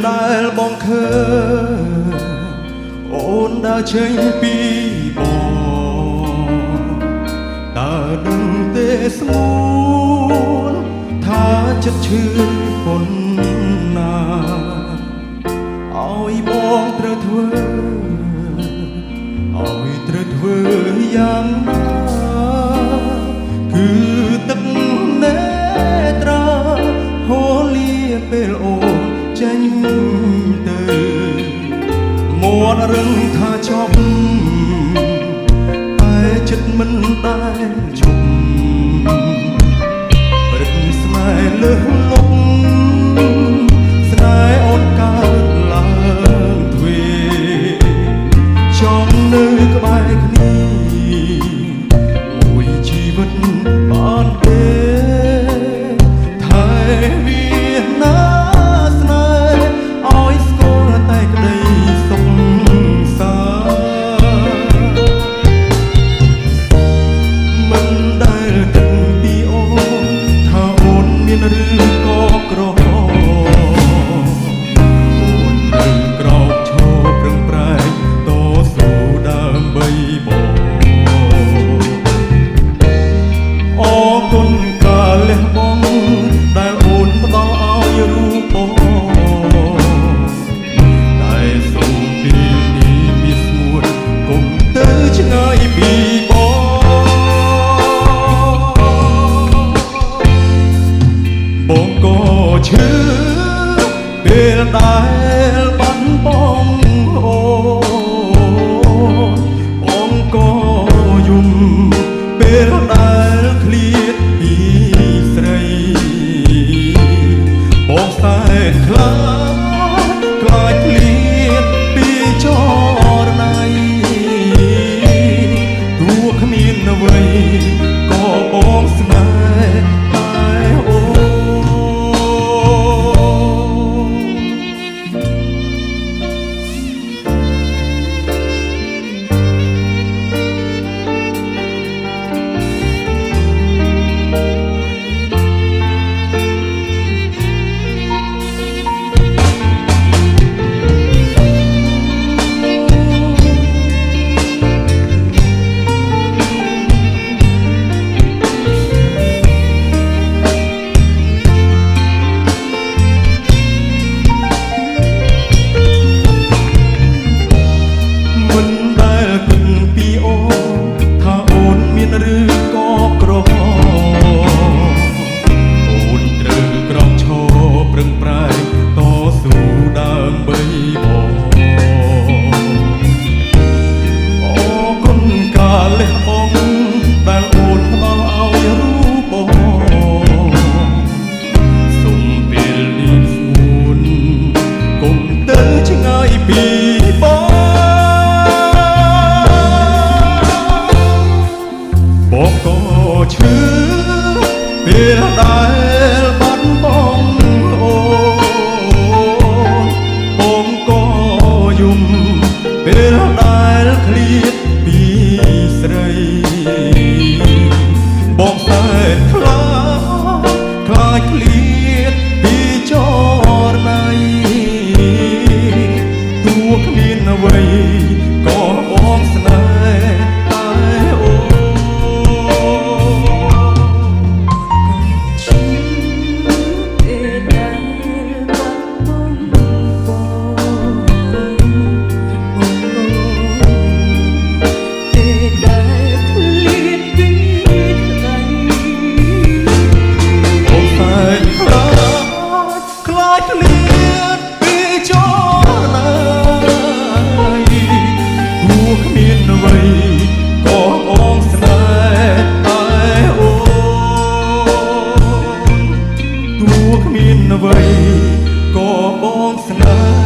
ដែលបងឃើញអូនដើរចេញពីបងតើដឹងទេស្ងួនថាចិត្តឈឺប៉ុណ្ណាឲ្យបងត្រូវធ្វើយ៉ាងណាគឺទឹកនេត្រាហូរលាពេលអូនចេញទៅមាត់រឹងថាចប់តែចិត្តមិនដែលជប់ព្រឹកស្នេហ៍លើសលប់ស្នេហ៍អូនកើតឡើងទ្វេចង់នៅក្បែរគ្នាមួយជីវិតបានទេថែវាណាស្នេហ៍ឲ្យស្គាល់តែក្តីសុខសាមិនដែលគិតពីអូនថាអូនមានរឿងក៏ក្រអូនត្រូវក្រោកឈរប្រឹងប្រែងតស៊ូដើម្បីបងអរគុណកាលលះបង់ដែលអូនផ្ដល់ឲ្យរូបបងតែសូមពេលនេះមានស្ងួនកុំទៅឆ្ងាយពីបងក៏ឈឺពេលដែលបាត់បង់អូនបងក៏យំពេលដែលឃ្លាតពីស្រីបងសែនខ្លាចខ្លាចឃ្លាតពីចរណៃទោះគ្មានអ្វីក៏បងស្នេហ៍តែអូបងក៏ឈឺពេលដែលបាត់បង់អូនបងក៏យំពេលដែលឃ្លាតពីស្រីបងតែខ្លាចឃ្លាតពីចរណៃទោះគ្មានអ្វីក៏បងស្នេហ៍តែអូអ្វីក៏បងស្នេហ៍